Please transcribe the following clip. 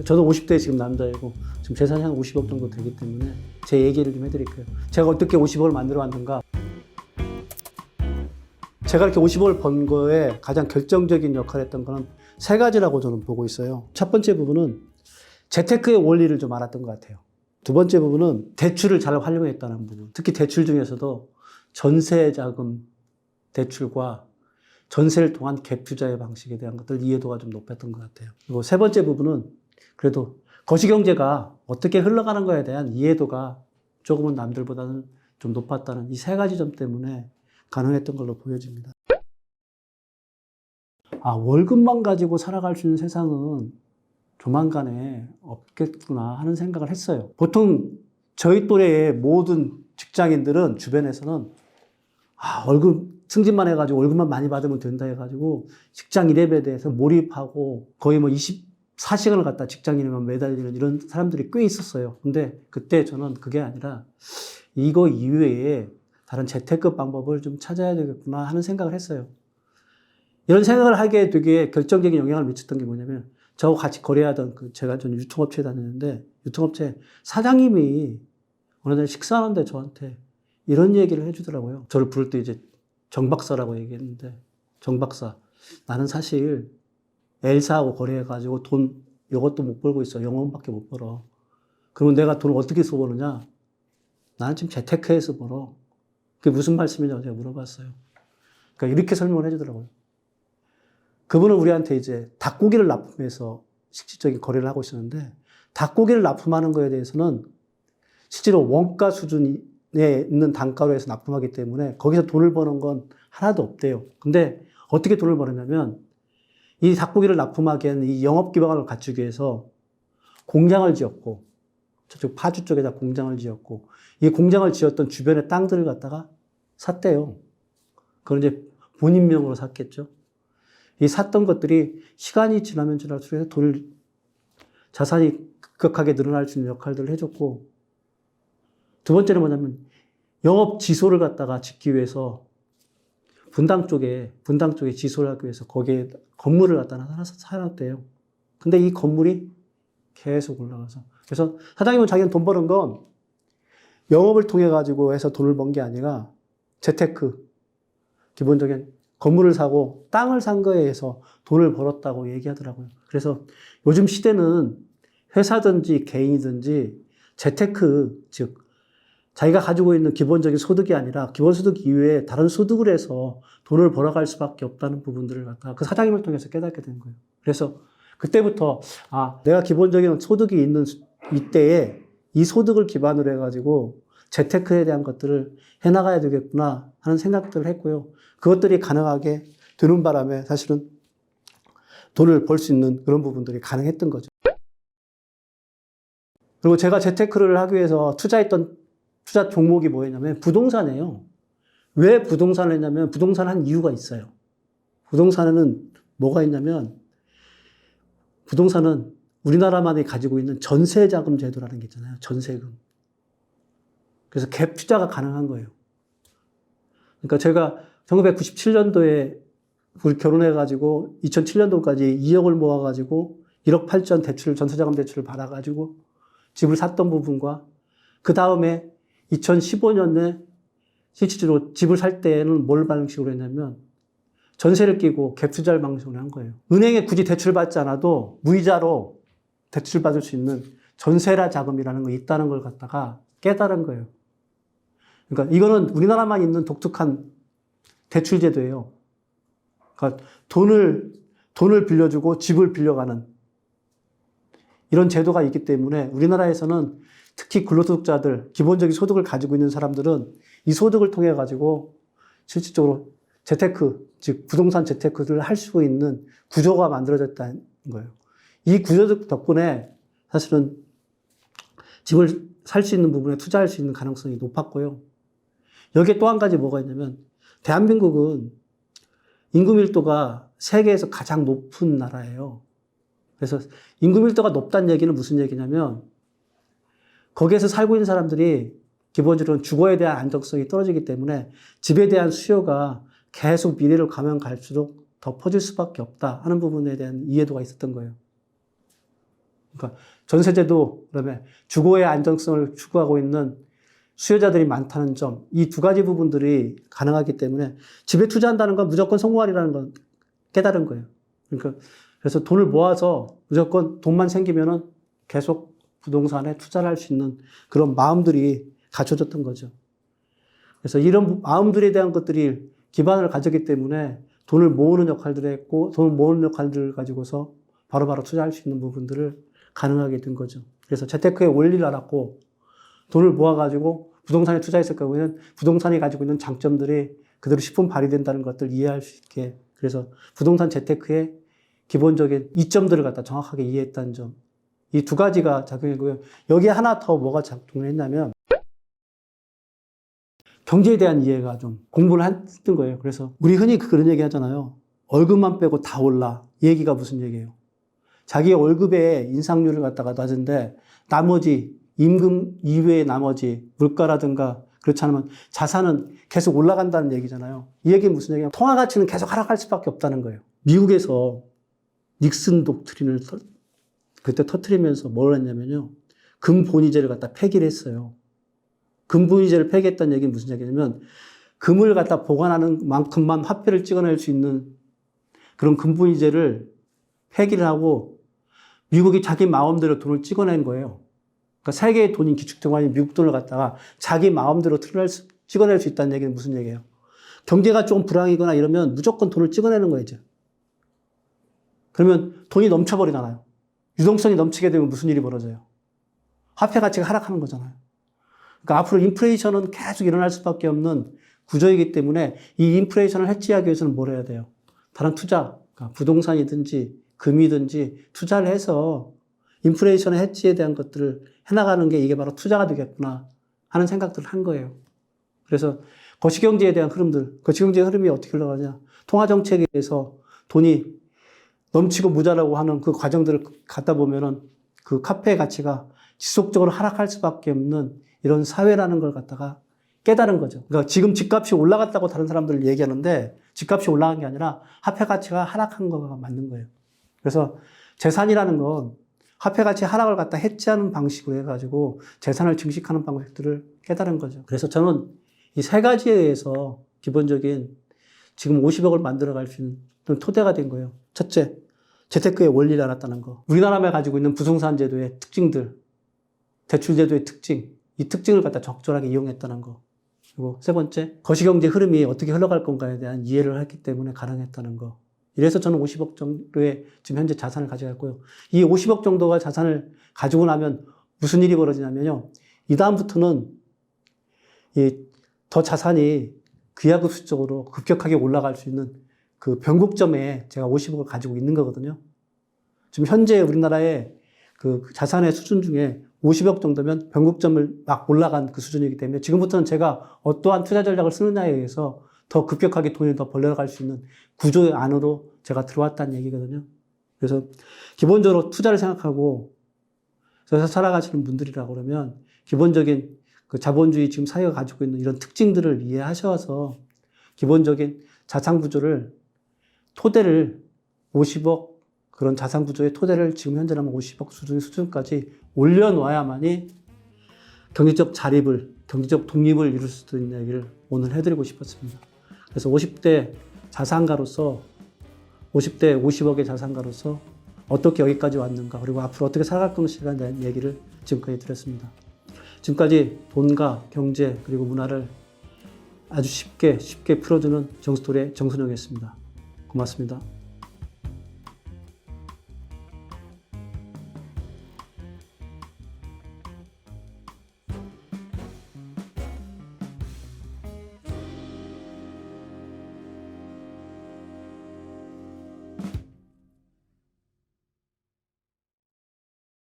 저도 50대 지금 남자이고 지금 재산이 한 50억 정도 되기 때문에 제 얘기를 좀 해드릴게요. 제가 어떻게 50억을 만들어 왔는가. 제가 이렇게 50억을 번 거에 가장 결정적인 역할을 했던 거는 세 가지라고 저는 보고 있어요. 첫 번째 부분은 재테크의 원리를 좀 알았던 것 같아요. 두 번째 부분은 대출을 잘 활용했다는 부분. 특히 대출 중에서도 전세자금 대출과 전세를 통한 갭 투자의 방식에 대한 것들 이해도가 좀 높았던 것 같아요. 그리고 세 번째 부분은 그래도 거시경제가 어떻게 흘러가는 거에 대한 이해도가 조금은 남들보다는 좀 높았다는 이 세 가지 점 때문에 가능했던 걸로 보여집니다. 월급만 가지고 살아갈 수 있는 세상은 조만간에 없겠구나 하는 생각을 했어요. 보통 저희 또래의 모든 직장인들은 주변에서는 월급 승진만 해가지고 월급만 많이 받으면 된다 해가지고 직장 일에 대해서 몰입하고 거의 뭐 24시간을 갖다 직장인에만 매달리는 이런 사람들이 꽤 있었어요. 근데 그때 저는 그게 아니라 이거 이외에 다른 재테크 방법을 좀 찾아야 되겠구나 하는 생각을 했어요. 이런 생각을 하기에 되게 결정적인 영향을 미쳤던 게 뭐냐면 저하고 같이 거래하던 제가 전 유통업체에 다녔는데 유통업체 사장님이 어느 날 식사하는데 저한테 이런 얘기를 해주더라고요. 저를 부를 때 이제 정 박사라고 얘기했는데, 정 박사, 나는 사실 엘사하고 거래해가지고 돈 이것도 못 벌고 있어. 영원밖에 못 벌어. 그러면 내가 돈을 어떻게 써버느냐? 나는 지금 재테크해서 벌어. 그게 무슨 말씀이냐고 제가 물어봤어요. 그러니까 이렇게 설명을 해주더라고요. 그분은 우리한테 이제 닭고기를 납품해서 실질적인 거래를 하고 있었는데, 닭고기를 납품하는 거에 대해서는 실제로 원가 수준에 있는 단가로 해서 납품하기 때문에 거기서 돈을 버는 건 하나도 없대요. 근데 어떻게 돈을 벌었냐면 이 닭고기를 납품하기에는 이 영업 기반을 갖추기 위해서 공장을 지었고 저쪽 파주 쪽에다 공장을 지었고 이 공장을 지었던 주변의 땅들을 갖다가 샀대요. 그건 이제 본인 명으로 샀겠죠. 이 샀던 것들이 시간이 지나면 지날수록 자산이 급격하게 늘어날 수 있는 역할들을 해줬고 두 번째는 뭐냐면 영업 지소를 갖다가 짓기 위해서 분당 쪽에 지소를 하기 위해서 거기에 건물을 갖다가 하나 사놨대요. 근데 이 건물이 계속 올라가서 그래서 사장님은 자기는 돈 버는 건 영업을 통해 가지고 해서 돈을 번 게 아니라 재테크 기본적인 건물을 사고 땅을 산 거에 의해서 돈을 벌었다고 얘기하더라고요. 그래서 요즘 시대는 회사든지 개인이든지 재테크 즉 자기가 가지고 있는 기본적인 소득이 아니라 기본소득 이외에 다른 소득을 해서 돈을 벌어갈 수밖에 없다는 부분들을 갖다가 그 사장님을 통해서 깨닫게 된 거예요. 그래서 그때부터 내가 기본적인 소득이 있는 이때에 이 소득을 기반으로 해가지고 재테크에 대한 것들을 해나가야 되겠구나 하는 생각들을 했고요. 그것들이 가능하게 되는 바람에 사실은 돈을 벌 수 있는 그런 부분들이 가능했던 거죠. 그리고 제가 재테크를 하기 위해서 투자했던 투자 종목이 뭐였냐면 부동산이에요. 왜 부동산을 했냐면 부동산을 한 이유가 있어요. 부동산에는 뭐가 있냐면 부동산은 우리나라만이 가지고 있는 전세자금 제도라는 게 있잖아요. 전세금. 그래서 갭 투자가 가능한 거예요. 그러니까 제가 1997년도에 우리 결혼해가지고 2007년도까지 2억을 모아가지고 1억 8천 전세자금 대출을 받아가지고 집을 샀던 부분과 그 다음에 2015년에 실질적으로 집을 살 때는 뭘 방식으로 했냐면 전세를 끼고 갭 투자를 방식으로 한 거예요. 은행에 굳이 대출 받지 않아도 무이자로 대출 받을 수 있는 전세라 자금이라는 거 있다는 걸 갖다가 깨달은 거예요. 그러니까 이거는 우리나라만 있는 독특한 대출 제도예요. 그러니까 돈을 빌려주고 집을 빌려가는 이런 제도가 있기 때문에 우리나라에서는 특히 근로소득자들, 기본적인 소득을 가지고 있는 사람들은 이 소득을 통해 가지고 실질적으로 재테크, 즉 부동산 재테크를 할 수 있는 구조가 만들어졌다는 거예요. 이 구조 덕분에 사실은 집을 살 수 있는 부분에 투자할 수 있는 가능성이 높았고요. 여기에 또 한 가지 뭐가 있냐면 대한민국은 인구 밀도가 세계에서 가장 높은 나라예요. 그래서 인구 밀도가 높다는 얘기는 무슨 얘기냐면 거기에서 살고 있는 사람들이 기본적으로 주거에 대한 안정성이 떨어지기 때문에 집에 대한 수요가 계속 미래로 가면 갈수록 더 퍼질 수밖에 없다 하는 부분에 대한 이해도가 있었던 거예요. 그러니까 전세제도, 그다음에 주거의 안정성을 추구하고 있는 수요자들이 많다는 점, 이 두 가지 부분들이 가능하기 때문에 집에 투자한다는 건 무조건 성공하리라는 건 깨달은 거예요. 그러니까 그래서 돈을 모아서 무조건 돈만 생기면은 계속 부동산에 투자를 할 수 있는 그런 마음들이 갖춰졌던 거죠. 그래서 이런 마음들에 대한 것들이 기반을 가졌기 때문에 돈을 모으는 역할들을 했고, 돈을 모으는 역할들을 가지고서 바로바로 투자할 수 있는 부분들을 가능하게 된 거죠. 그래서 재테크의 원리를 알았고, 돈을 모아가지고 부동산에 투자했을 경우에는 부동산이 가지고 있는 장점들이 그대로 십분 발휘된다는 것들을 이해할 수 있게, 그래서 부동산 재테크의 기본적인 이점들을 갖다 정확하게 이해했다는 점, 이 두 가지가 작용이고요. 여기에 하나 더 뭐가 작동을 했냐면 경제에 대한 이해가 좀 공부를 했던 거예요. 그래서 우리 흔히 그런 얘기 하잖아요. 월급만 빼고 다 올라. 이 얘기가 무슨 얘기예요? 자기 월급의 인상률을 갖다가 낮은데 나머지 임금 이외의 나머지 물가라든가 그렇지 않으면 자산은 계속 올라간다는 얘기잖아요. 이 얘기는 무슨 얘기냐? 통화 가치는 계속 하락할 수밖에 없다는 거예요. 미국에서 닉슨 독트린을 그때 터뜨리면서 뭘 했냐면요. 금본위제를 갖다 폐기를 했어요. 금본위제를 폐기했다는 얘기는 무슨 얘기냐면 금을 갖다 보관하는 만큼만 화폐를 찍어낼 수 있는 그런 금본위제를 폐기를 하고 미국이 자기 마음대로 돈을 찍어낸 거예요. 그러니까 세계의 돈인 기축통화인 미국 돈을 갖다가 자기 마음대로 찍어낼 수 있다는 얘기는 무슨 얘기예요? 경제가 좀 불황이거나 이러면 무조건 돈을 찍어내는 거예요, 이제. 그러면 돈이 넘쳐버리잖아요. 유동성이 넘치게 되면 무슨 일이 벌어져요? 화폐 가치가 하락하는 거잖아요. 그러니까 앞으로 인플레이션은 계속 일어날 수밖에 없는 구조이기 때문에 이 인플레이션을 해치하기 위해서는 뭘 해야 돼요? 다른 투자, 그러니까 부동산이든지 금이든지 투자를 해서 인플레이션의 해치에 대한 것들을 해나가는 게 이게 바로 투자가 되겠구나 하는 생각들을 한 거예요. 그래서 거시경제에 대한 흐름들, 거시경제의 흐름이 어떻게 흘러가냐. 통화정책에 의해서 돈이 넘치고 모자라고 하는 그 과정들을 갖다 보면은 그 화폐의 가치가 지속적으로 하락할 수밖에 없는 이런 사회라는 걸 갖다가 깨달은 거죠. 그러니까 지금 집값이 올라갔다고 다른 사람들 얘기하는데 집값이 올라간 게 아니라 화폐 가치가 하락한 거가 맞는 거예요. 그래서 재산이라는 건 화폐 가치 하락을 갖다 해치하는 방식으로 해가지고 재산을 증식하는 방식들을 깨달은 거죠. 그래서 저는 이 세 가지에 의해서 기본적인 지금 50억을 만들어갈 수 있는 토대가 된 거예요. 첫째, 재테크의 원리를 알았다는 거. 우리나라만 가지고 있는 부동산 제도의 특징들, 대출 제도의 특징, 이 특징을 갖다 적절하게 이용했다는 거. 그리고 세 번째, 거시경제 흐름이 어떻게 흘러갈 건가에 대한 이해를 했기 때문에 가능했다는 거. 이래서 저는 50억 정도의 지금 현재 자산을 가져갔고요. 이 50억 정도가 자산을 가지고 나면 무슨 일이 벌어지냐면요. 이 다음부터는 더 자산이 기하급수적으로 급격하게 올라갈 수 있는 그 변곡점에 제가 50억을 가지고 있는 거거든요. 지금 현재 우리나라의 그 자산의 수준 중에 50억 정도면 변곡점을 막 올라간 그 수준이기 때문에 지금부터는 제가 어떠한 투자 전략을 쓰느냐에 의해서 더 급격하게 돈이 더 벌려갈 수 있는 구조 안으로 제가 들어왔다는 얘기거든요. 그래서 기본적으로 투자를 생각하고 그래서 살아가시는 분들이라고 그러면 기본적인 그 자본주의 지금 사회가 가지고 있는 이런 특징들을 이해하셔서 기본적인 자산 구조를 토대를 50억 그런 자산 구조의 토대를 지금 현재라면 50억 수준까지 올려놓아야만이 경제적 자립을, 경제적 독립을 이룰 수 있는 얘기를 오늘 해드리고 싶었습니다. 그래서 50대 자산가로서 50대 50억의 자산가로서 어떻게 여기까지 왔는가 그리고 앞으로 어떻게 살아갈 것인가에 대한 얘기를 지금까지 드렸습니다. 지금까지 돈과 경제 그리고 문화를 아주 쉽게 풀어주는 정스토리의 정순영이었습니다. 고맙습니다.